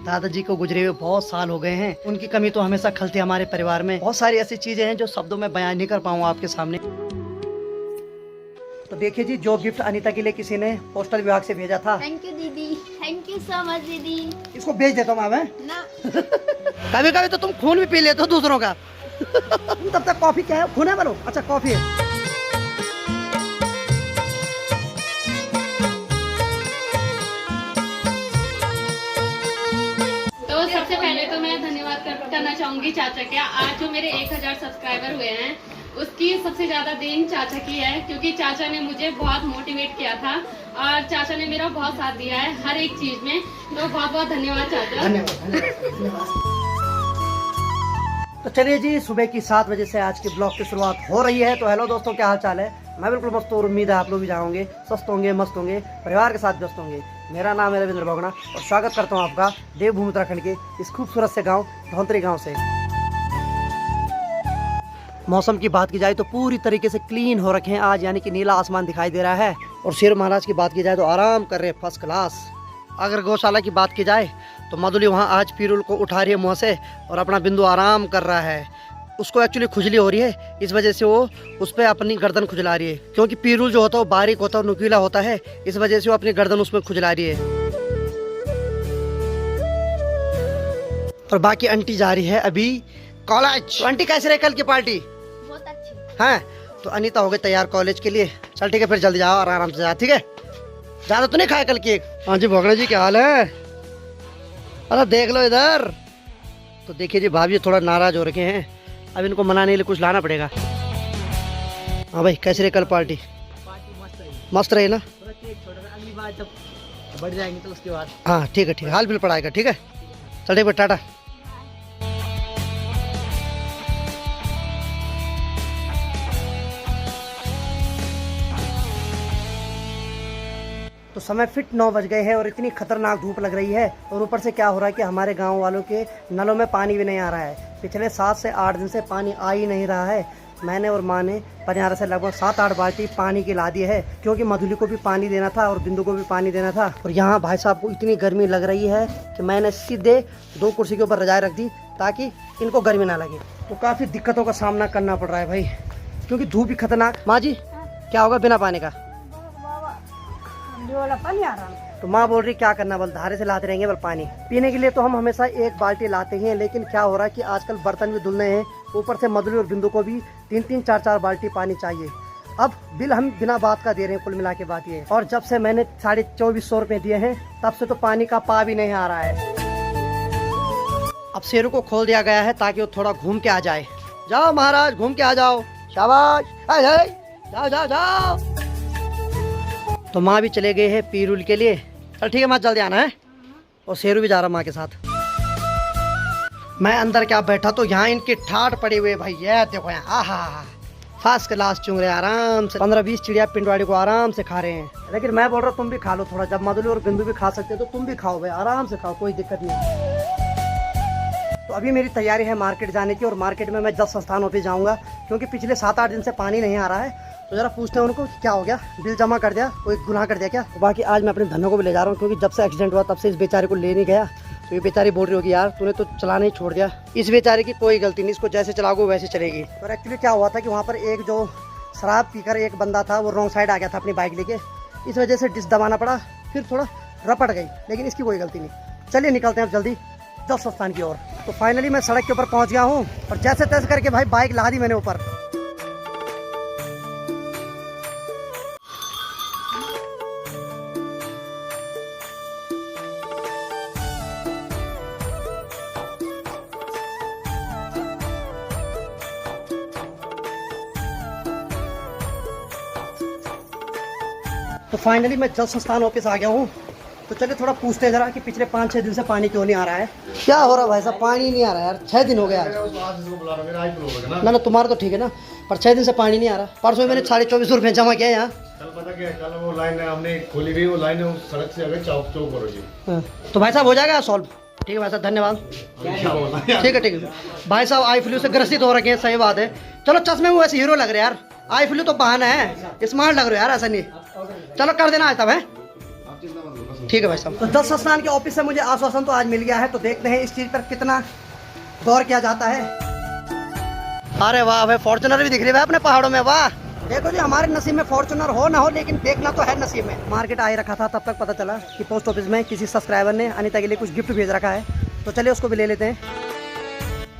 दादाजी को गुजरे हुए बहुत साल हो गए हैं। उनकी कमी तो हमेशा खलती हमारे परिवार में। बहुत सारी ऐसी चीजें हैं जो शब्दों में बयान नहीं कर पाऊंगा आपके सामने। तो देखिए जी, जो गिफ्ट अनीता के लिए किसी ने पोस्टल विभाग से भेजा था। थैंक यू दीदी, थैंक यू सो मच दीदी। इसको भेज देता हूँ मैं ना कभी कभी तो तुम खून भी पी लेते हो दूसरों का। तब तक कॉफी क्या है, खून है बोलो। अच्छा कॉफी है। तो सबसे पहले तो मैं धन्यवाद करना चाहूंगी चाचा के। आज जो मेरे 1000 सब्सक्राइबर हुए हैं उसकी सबसे ज्यादा देन चाचा की है, क्योंकि चाचा ने मुझे बहुत मोटिवेट किया था और चाचा ने मेरा बहुत साथ दिया है हर एक चीज में। तो बहुत बहुत धन्यवाद चाचा। धन्यवाद। तो चलिए जी, सुबह की 7 बजे से आज की ब्लॉग की शुरुआत हो रही है। तो हेलो दोस्तों, क्या हाल चाल है? मैं बिल्कुल मस्त हूँ और उम्मीद है आप लोग भी जाओगे, स्वस्थ होंगे, मस्त होंगे, परिवार के साथ व्यस्त होंगे। मेरा नाम है रविंद्र बोगना और स्वागत करता हूँ आपका देवभूमि उत्तराखंड के इस खूबसूरत से गांव धौंतरी गांव से। मौसम की बात की जाए तो पूरी तरीके से क्लीन हो रखे हैं आज, यानी कि नीला आसमान दिखाई दे रहा है। और शेर महाराज की बात की जाए तो आराम कर रहे हैं फर्स्ट क्लास। अगर गौशाला की बात की जाए तो मधुली वहाँ आज पीरुल को उठा रही है मुँह से और अपना बिंदु आराम कर रहा है। उसको एक्चुअली खुजली हो रही है, इस वजह से वो उस पर अपनी गर्दन खुजला रही है, क्योंकि पीरुल जो होता है वो बारीक होता है, नुकीला होता है, इस वजह से वो अपनी गर्दन उसमें खुजला रही है। और बाकी आंटी जा रही है अभी कॉलेज। तो आंटी कैसे रहे कल की पार्टी? बहुत अच्छी। हाँ, तो अनीता हो गई तैयार कॉलेज के लिए। चल ठीक है, फिर जल्दी जाओ और आराम से जाओ, ठीक है? ज्यादा तो नहीं खाया कल केक? हाँ जी भोगड़ा जी, क्या हाल है? अरे देख लो इधर। तो देखिए जी, भाभी थोड़ा नाराज हो रखे हैं, अब इनको मनाने के लिए कुछ लाना पड़ेगा। हाँ भाई, कैसे रही कल पार्टी? मस्त रही ना? अगली बार जब बढ़ जाएंगे तो उसके बाद। हाँ ठीक है, ठीक है, हाल बिल पड़ाएगा, ठीक है? चल ठीक है, टाटा। तो समय फिट 9 बज गए हैं और इतनी खतरनाक धूप लग रही है। और ऊपर से क्या हो रहा है कि हमारे गांव वालों के नलों में पानी भी नहीं आ रहा है। पिछले 7 से 8 दिन से पानी आ ही नहीं रहा है। मैंने और माँ ने पनियारा से लगभग 7-8 बाल्टी पानी की ला दी है, क्योंकि मधुली को भी पानी देना था और बिंदु को भी पानी देना था। और यहाँ भाई साहब को इतनी गर्मी लग रही है कि मैंने सीधे 2 कुर्सी के ऊपर रजाई रख दी ताकि इनको गर्मी ना लगे। तो काफ़ी दिक्कतों का सामना करना पड़ रहा है भाई, क्योंकि धूप भी खतरनाक। माँ जी क्या होगा बिना पानी का? पानी आ रहा है। तो माँ बोल रही क्या करना, बोल धारे से लाते रहेंगे बल पानी पीने के लिए। तो हम हमेशा 1 बाल्टी लाते हैं, लेकिन क्या हो रहा है कि आजकल बर्तन भी धुलने हैं, ऊपर से मधुली और बिंदु को भी 3-3, 4-4 बाल्टी पानी चाहिए। अब बिल हम बिना बात का दे रहे हैं कुल मिला के बात ये। और जब से मैंने 2450 रुपये दिए हैं तब से तो पानी का पा भी नहीं आ रहा है। अब शेरों को खोल दिया गया है ताकि वो थोड़ा घूम के आ जाए। जाओ महाराज, घूम के आ जाओ, शाबाश, जाओ जाओ जाओ। तो माँ भी चले गए हैं पीरुल के लिए। चल ठीक है माँ, जल्दी आना है। और शेरू भी जा रहा माँ के साथ। मैं अंदर क्या बैठा तो यहाँ इनकी ठाट पड़ी हुई भाई, ये देखो यहाँ, आहा फर्स्ट क्लास चुंग रहे आराम से। 15-20 चिड़िया पिंडवाड़ी को आराम से खा रहे हैं। लेकिन मैं बोल रहा हूँ तुम भी खा लो थोड़ा। जब मधुली और बिंदु भी खा सकते हो तो तुम भी खाओ भाई, आराम से खाओ, कोई दिक्कत नहीं। तो अभी मेरी तैयारी है मार्केट जाने की, और मार्केट में मैं जल संस्थान ऑफिस जाऊँगा, क्योंकि पिछले 7-8 दिन से पानी नहीं आ रहा है। तो जरा पूछते हैं उनको कि क्या हो गया, बिल जमा कर दिया, कोई गुनाह कर दिया क्या? बाकी आज मैं अपने धनों को भी ले जा रहा हूँ, क्योंकि जब से एक्सीडेंट हुआ तब से इस बेचारे को ले नहीं गया। तो ये बेचारी बोल रही होगी यार तूने तो चलाना ही छोड़ दिया। इस बेचारे की कोई गलती नहीं, इसको जैसे चलाओगे वैसे चलेगी। और एक्चुअली क्या हुआ था कि वहाँ पर एक जो शराब पीकर एक बंदा था, वो रॉन्ग साइड आ गया था अपनी बाइक लेके, इस वजह से डिस दबाना पड़ा, फिर थोड़ा रपट गई, लेकिन इसकी कोई गलती नहीं। चलिए निकलते हैं अब जल्दी जल संस्थान की ओर। तो फाइनली मैं सड़क के ऊपर पहुँच गया हूँ और जैसे तैसे करके भाई बाइक ला दी मैंने ऊपर। तो फाइनली मैं जल संस्थान ऑफिस आ गया हूँ। तो चलिए थोड़ा पूछते हैं जरा कि पिछले 5-6 दिन से पानी क्यों नहीं आ रहा है। क्या हो रहा है भाई साहब, पानी नहीं आ रहा है यार, 6 दिन हो गया। ना तुम्हारा तो ठीक है ना, पर 6 दिन से पानी नहीं आ रहा। परसों मैंने 2450 रुपये जमा किया यहाँ। कल पता क्या, कल वो लाइन हमने खोली भी, वो लाइन सड़क से अगर चौक करो जी। तो भाई साहब हो जाएगा सॉल्व? ठीक है भाई साहब, धन्यवाद। ठीक है ठीक है भाई साहब, आई फ्लू से ग्रसित हो रखे हैं, सही बात है। चलो चश्मे में वैसे हीरो लग रहे यार, आई फ्लू तो बहाना है, स्मार्ट लग रहे हो यार, ऐसा नहीं। चलो कर देना आज तब है। ठीक है भाई साहब। तो दस स्नान के ऑफिस से मुझे आश्वासन तो आज मिल गया है, तो देखते हैं इस चीज़ पर कितना गौर किया जाता है। अरे वाह भाई, फॉर्चुनर भी दिख रही है अपने पहाड़ों में, वाह। देखो जी, हमारे नसीब में फॉर्चुनर हो ना हो, लेकिन देखना तो है नसीब में। मार्केट आए रखा था, तब तक पता चला कि पोस्ट ऑफिस में किसी सब्सक्राइबर ने अनीता के लिए कुछ गिफ्ट भेज रखा है, तो चलिए उसको भी ले लेते हैं।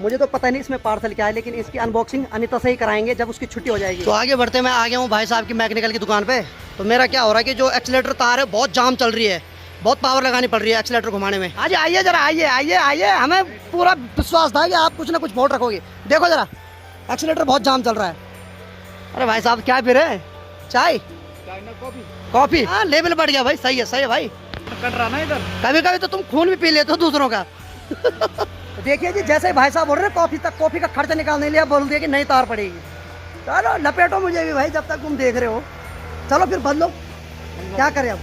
मुझे तो पता नहीं इसमें पार्सल क्या है, लेकिन इसकी अनबॉक्सिंग अनीता से ही कराएंगे जब उसकी छुट्टी हो जाएगी। तो आगे बढ़ते मैं आ गया हूँ भाई साहब की मैकेनिकल की दुकान पे। तो मेरा क्या हो रहा है कि जो एक्सीलेटर तार है बहुत जाम चल रही है, बहुत पावर लगानी पड़ रही है एक्सीलेटर घुमाने में। आज आइए जरा, आइए आइए आइए, हमें पूरा विश्वास था कि आप कुछ ना कुछ वोट रखोगे। देखो जरा, एक्सीलेटर बहुत जाम चल रहा है। अरे भाई साहब क्या पी रहे हैं, चाय कॉफी? हाँ, लेवल बढ़ गया भाई, सही है भाई। कट रहा ना इधर, कभी कभी तो तुम खून भी पी लेते हो दूसरों का। तो देखिए जी, जैसे ही भाई साहब बोल रहे हैं कॉफी तक, कॉफी का खर्चा निकालने के लिए बोल दिया कि नहीं तार पड़ेगी। चलो लपेटो मुझे भी भाई, जब तक तुम देख रहे हो। चलो फिर बदलो, क्या करें अब,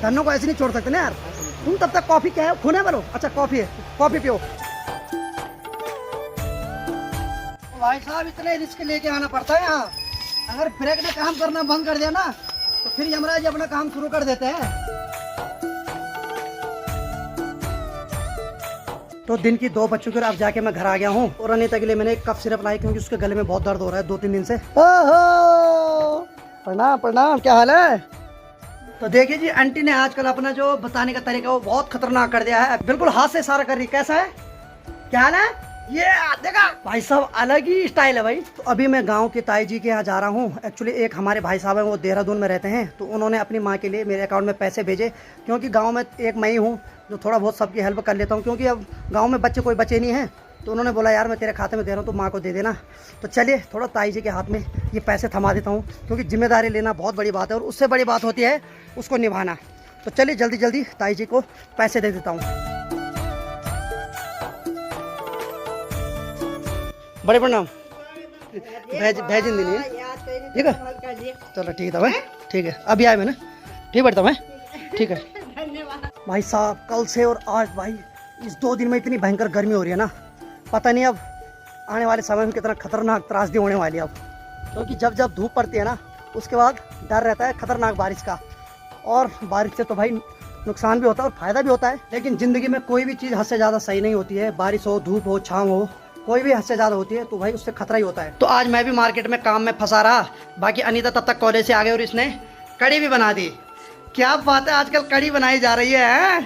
धनों को ऐसे नहीं छोड़ सकते ना यार। तुम तब तक कॉफी क्या है, खून बोलो। अच्छा कॉफी है, कॉफी पियो। भाई साहब इतने रिस्क लेके आना पड़ता है यहाँ। अगर ब्रेक ने काम करना बंद कर दिया ना, तो फिर यमराज अपना काम शुरू कर देते हैं। तो दिन की 2 बज चुकी और अब जाके मैं घर आ गया हूँ। और अनीता के लिए मैंने एक कफ सिरप लाई, क्योंकि उसके गले में बहुत दर्द हो रहा है 2-3 दिन से। ओहो, प्रणाम प्रणाम, क्या हाल है? तो देखिए जी, आंटी ने आजकल अपना जो बताने का तरीका वो बहुत खतरनाक कर दिया है। बिल्कुल हाथ से इशारा कर रही। कैसा है, क्या हाल है? ये देखा भाई साहब, अलग ही स्टाइल है भाई। तो अभी मैं गांव के ताई जी के यहाँ जा रहा हूँ। एक्चुअली एक हमारे भाई साहब हैं, वो देहरादून में रहते हैं, तो उन्होंने अपनी माँ के लिए मेरे अकाउंट में पैसे भेजे, क्योंकि गांव में एक मैं ही हूँ जो थोड़ा बहुत सबकी हेल्प कर लेता हूँ, क्योंकि अब गांव में बच्चे कोई बचे नहीं हैं। तो उन्होंने बोला यार मैं तेरे खाते में दे रहा हूँ, तो माँ को दे देना। तो चलिए थोड़ा ताई जी के हाथ में ये पैसे थमा देता हूँ, क्योंकि जिम्मेदारी लेना बहुत बड़ी बात है, और उससे बड़ी बात होती है उसको निभाना। तो चलिए जल्दी जल्दी ताई जी को पैसे दे देता हूँ। बड़े प्रणाम, भेज दिन है, ठीक है? चलो ठीक है भाई, ठीक है, अभी आए मैंने, ठीक बैठता मैं, ठीक है। भाई साहब कल से और आज भाई इस 2 दिन में इतनी भयंकर गर्मी हो रही है ना, पता नहीं अब आने वाले समय में कितना खतरनाक त्रासदी होने वाली है अब। क्योंकि जब जब धूप पड़ती है ना, उसके बाद डर रहता है खतरनाक बारिश का। और बारिश से तो भाई नुकसान भी होता है और फ़ायदा भी होता है, लेकिन ज़िंदगी में कोई भी चीज़ हद से ज़्यादा सही नहीं होती है। बारिश हो, धूप हो, छाँव हो, कोई भी हद से ज़्यादा होती है तो भाई उससे खतरा ही होता है। तो आज मैं भी मार्केट में काम में फंसा रहा, बाकी अनीता तब तक कॉलेज से आ गई और इसने कड़ी भी बना दी। क्या बात है, आजकल कड़ी बनाई जा रही है?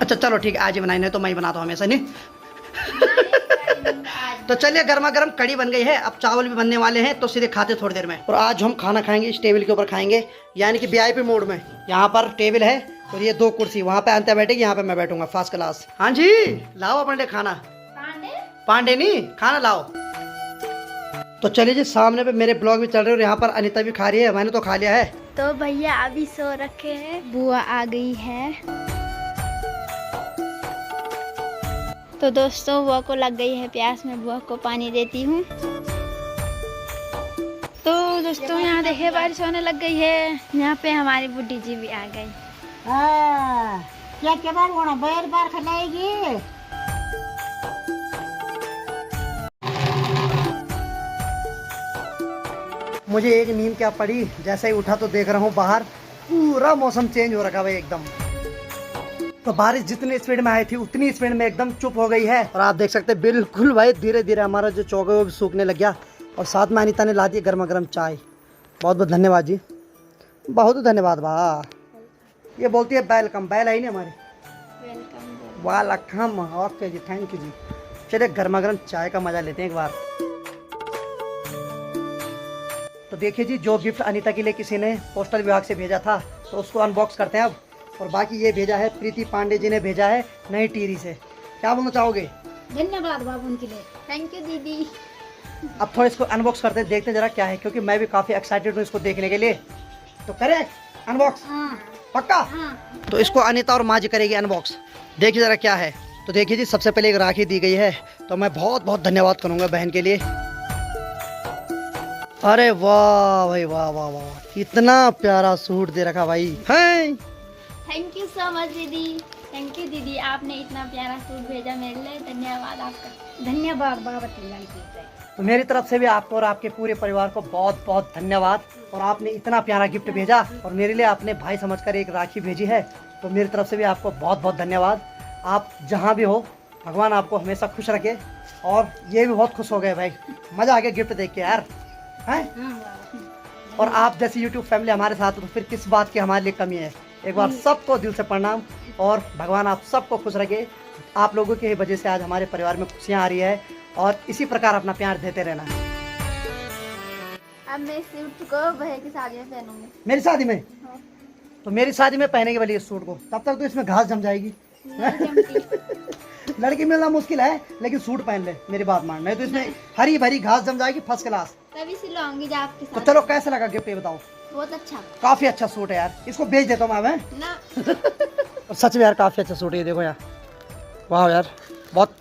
अच्छा चलो ठीक है, आज ही बनाई, नहीं तो मैं ही बनाता हूँ हमेशा, नहीं? तो चलिए गर्मा गर्म कड़ी बन गई है, अब चावल भी बनने वाले हैं, तो सीधे खाते थोड़ी देर में। और आज हम खाना खाएंगे इस टेबल के ऊपर खाएंगे, यानी कि VIP मोड में। यहाँ पर टेबल है और ये 2 कुर्सी, वहाँ पे अंत्या बैठेगी, यहाँ पे मैं बैठूंगा, फर्स्ट क्लास। हाँ जी, लाओ अपने लिए खाना। पांडे नहीं, खाना लाओ। तो चलिए जी, सामने पे मेरे ब्लॉग भी चल रहे हैं और यहाँ पर अनीता भी खा रही है, मैंने तो खा लिया है। तो भैया अभी सो रखे हैं, बुआ आ गई है। तो दोस्तों बुआ को लग गई है प्यास, मैं बुआ को पानी देती हूँ। तो दोस्तों यहाँ देखिए बारिश होने लग गई है, यहाँ पे हमारी बुड्ढी जी भी आ गई। क्या बार होना बार बार खिलाएगी। मुझे एक नींद क्या पड़ी, जैसे ही उठा तो देख रहा हूँ बाहर पूरा मौसम चेंज हो रखा है एकदम। तो बारिश जितनी स्पीड में आई थी उतनी स्पीड में एकदम चुप हो गई है। और आप देख सकते हैं बिल्कुल भाई धीरे धीरे हमारा जो चौक है वो भी सूखने लग गया। और साथ में अनीता ने ला दी गर्मा गर्म चाय। बहुत बहुत धन्यवाद जी, बहुत धन्यवाद। वाह, ये बोलती है वेलकम, बैल आई नहीं हमारी, वेलकम। ओके जी, थैंक यू जी। चलिए गर्मा गर्म चाय का मजा लेते हैं एक बार। तो देखिए जी, जो गिफ्ट अनीता के लिए किसी ने पोस्टल विभाग से भेजा था, तो उसको अनबॉक्स करते हैं अब। और बाकी ये भेजा है प्रीति पांडे जी ने भेजा है नई टिहरी से। क्या बोलना चाहोगे? धन्यवाद बाबू उनके लिए। थैंक यू दीदी। अब थोड़ा इसको अनबॉक्स करते हैं, देखते जरा क्या है, क्योंकि मैं भी काफ़ी एक्साइटेड हूँ इसको देखने के लिए। तो करें अनबॉक्स? पक्का? तो इसको अनीता और माँ जी करेगी अनबॉक्स, देखिए जरा क्या है। तो देखिए जी, सबसे पहले एक राखी दी गई है, तो मैं बहुत बहुत धन्यवाद करूँगा बहन के लिए। अरे वाह भाई, वाह वाह वाह, कितना प्यारा सूट दे रखा भाई है। थैंक यू सो मच दीदी। थैंक यू दीदी, आपने इतना प्यारा सूट भेजा मेरे लिए, धन्यवाद आपका। धन्यवाद बाबा की लड़की। तो मेरी तरफ से भी आपको और आपके पूरे परिवार को बहुत बहुत धन्यवाद। और आपने इतना प्यारा गिफ्ट भेजा और मेरे लिए आपने भाई समझकर एक राखी भेजी है, तो मेरी तरफ से भी आपको बहुत बहुत धन्यवाद। आप जहाँ भी हो, भगवान आपको हमेशा खुश रखे। और ये भी बहुत खुश हो गए भाई, मज़ा आ गया गिफ्ट देख के यार, हैं? और आप जैसी यूट्यूब फैमिली हमारे साथ हो तो फिर किस बात की हमारे लिए कमी है। एक बार सबको दिल से प्रणाम और भगवान आप सबको खुश रखे। आप लोगों की वजह से आज हमारे परिवार में खुशियाँ आ रही है और इसी प्रकार अपना प्यार देते रहना। अब मैं इस सूट को बहन की शादी में पहनूंगी। मेरी शादी में? तो मेरी शादी में पहनेगी वाली इस सूट को, तब तक तो इसमें घास जम जाएगी। लड़की मिलना मुश्किल है, लेकिन सूट पहन ले, मेरी बात मान। नहीं तो इसमें हरी भरी घास जम जाएगी, फर्स्ट क्लास। तभी सिलवाऊंगी जब आपके तो साथ। चलो कैसे लगा गिफ्ट ये बताओ। बहुत अच्छा। काफी अच्छा सूट है यार, इसको बेच देता हूँ मैं ना। और सच में यार काफी अच्छा सूट है, ये देखो यार, वाह यार बहुत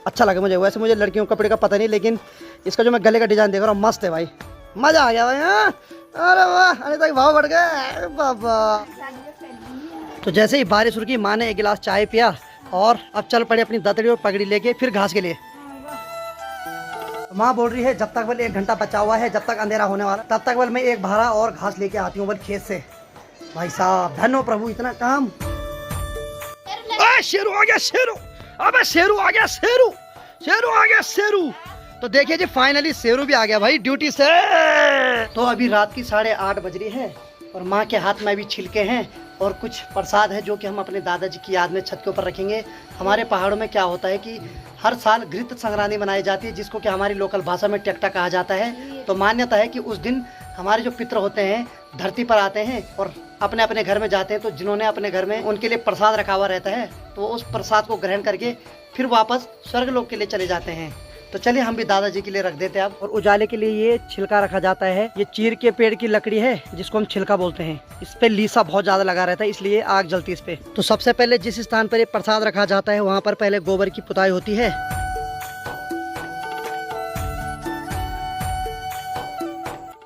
अच्छा लगा मुझे। वैसे मुझे लड़कियों के कपड़े का पता नहीं, लेकिन इसका जो मैं गले का डिजाइन देख रहा हूँ मस्त है भाई, मजा आ गया भाई। हाँ अरे वाह, अरे तक भाव बढ़ गए बाबा। तो जैसे ही बारिश रुकी, माँ ने एक गिलास चाय पिया और अब चल पड़े अपनी दतड़ी और पगड़ी लेके फिर घास के लिए। माँ बोल रही है जब तक बल 1 घंटा बचा हुआ है, जब तक अंधेरा होने वाला, तब तक बल मैं एक भारा और घास लेके आती हूँ बल खेत से। भाई साहब धन्य हो प्रभु, इतना काम। शेरू आ गया, शेरू, अबे शेरू आ गया, शेरू, शेरू आ गया, शेरू। तो देखिए जी फाइनली शेरू भी आ गया भाई ड्यूटी से। तो अभी रात की 8:30 बज रही है और माँ के हाथ में भी छिलके हैं और कुछ प्रसाद है जो कि हम अपने दादाजी की याद में छत के ऊपर रखेंगे। हमारे पहाड़ों में क्या होता है कि हर साल घृत संक्रांति मनाई जाती है, जिसको कि हमारी लोकल भाषा में टेक्टा कहा जाता है। तो मान्यता है कि उस दिन हमारे जो पितर होते हैं धरती पर आते हैं और अपने अपने घर में जाते हैं। तो जिन्होंने अपने घर में उनके लिए प्रसाद रखा हुआ रहता है, तो उस प्रसाद को ग्रहण करके फिर वापस स्वर्ग लोक के लिए चले जाते हैं। तो चलिए हम भी दादाजी के लिए रख देते हैं अब। और उजाले के लिए ये छिलका रखा जाता है। ये चीर के पेड़ की लकड़ी है जिसको हम छिलका बोलते हैं। इस पे लीसा बहुत ज्यादा लगा रहता है, इसलिए आग जलती है इस पे। तो सबसे पहले जिस स्थान पर ये प्रसाद रखा जाता है वहाँ पर पहले गोबर की पुताई होती है।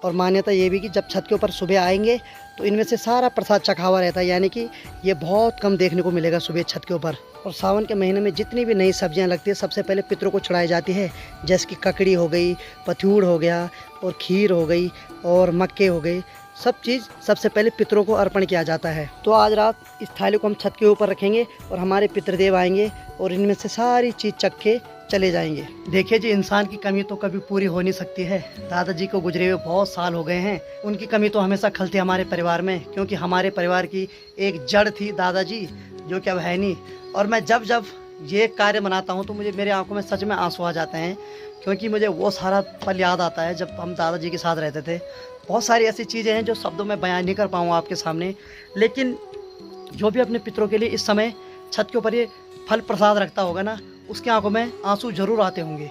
और मान्यता ये भी कि जब छत के ऊपर सुबह आएंगे तो इनमें से सारा प्रसाद चखा हुआ रहता है, यानी कि ये बहुत कम देखने को मिलेगा सुबह छत के ऊपर। और सावन के महीने में जितनी भी नई सब्जियां लगती है सबसे पहले पितरों को चढ़ाई जाती है, जैसे कि ककड़ी हो गई, पथूड़ हो गया और खीर हो गई और मक्के हो गई। सब चीज़ सबसे पहले पितरों को अर्पण किया जाता है। तो आज रात इस थाली को हम छत के ऊपर रखेंगे और हमारे पितृदेव आएंगे और इनमें से सारी चीज़ चख के चले जाएंगे। देखिए जी, इंसान की कमी तो कभी पूरी हो नहीं सकती है। दादाजी को गुजरे हुए बहुत साल हो गए हैं, उनकी कमी तो हमेशा खलती हमारे परिवार में, क्योंकि हमारे परिवार की एक जड़ थी दादाजी, जो कि अब है नहीं। और मैं जब जब ये कार्य बनाता हूँ तो मुझे मेरी आंखों में सच में आंसू आ जाते हैं, क्योंकि मुझे वो सारा पल याद आता है जब हम दादाजी के साथ रहते थे। बहुत सारी ऐसी चीज़ें हैं जो शब्दों में बयान नहीं कर पाऊँगा आपके सामने, लेकिन जो भी अपने पितरों के लिए इस समय छत के ऊपर ये फल प्रसाद रखता होगा ना, उसकी आंखों में आंसू जरूर आते होंगे।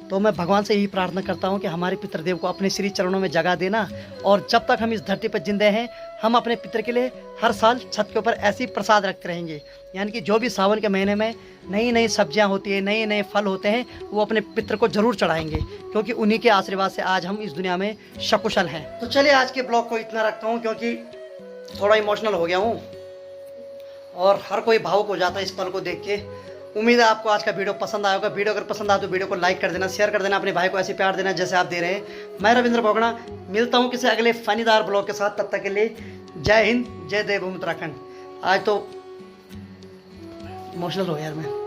तो मैं भगवान से यही प्रार्थना करता हूँ कि हमारे पितृदेव को अपने श्री चरणों में जगह देना, और जब तक हम इस धरती पर जिंदे हैं हम अपने पितर के लिए हर साल छत के ऊपर ऐसी प्रसाद रखते रहेंगे। यानी कि जो भी सावन के महीने में नई नई सब्जियां होती है, नए नए फल होते हैं, वो अपने पितर को जरूर चढ़ाएंगे, क्योंकि उन्हीं के आशीर्वाद से आज हम इस दुनिया में सकुशल हैं। तो चलिए आज के ब्लॉग को इतना रखता हूँ, क्योंकि थोड़ा इमोशनल हो गया हूँ और हर कोई भावुक हो जाता है इस पल को देख के। उम्मीद है आपको आज का वीडियो पसंद आया होगा। वीडियो अगर पसंद आए तो वीडियो को लाइक कर देना, शेयर कर देना, अपने भाई को ऐसे प्यार देना जैसे आप दे रहे हैं। मैं रविंद्र बोगड़ा मिलता हूँ किसी अगले फनीदार ब्लॉग के साथ। तब तक के लिए जय हिंद, जय देवभूमि उत्तराखंड। आज तो इमोशनल हो यार मैं।